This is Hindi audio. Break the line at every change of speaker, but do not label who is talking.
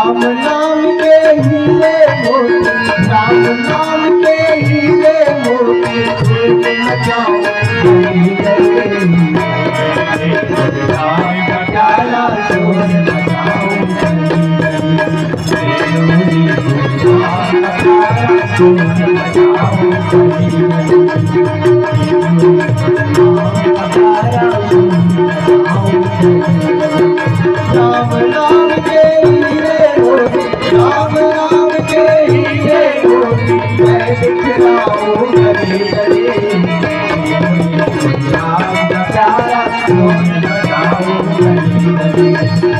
राम नाम के हीरे मोती, राम नाम के हीरे मोती बचाओ राम का प्यारा शोर बचाओ राम नाम के हीरे मोती, राम नाम के हीरे मोती मैं दिखलाऊं गली गली राम का प्यारा शोर बचाओ गली गली।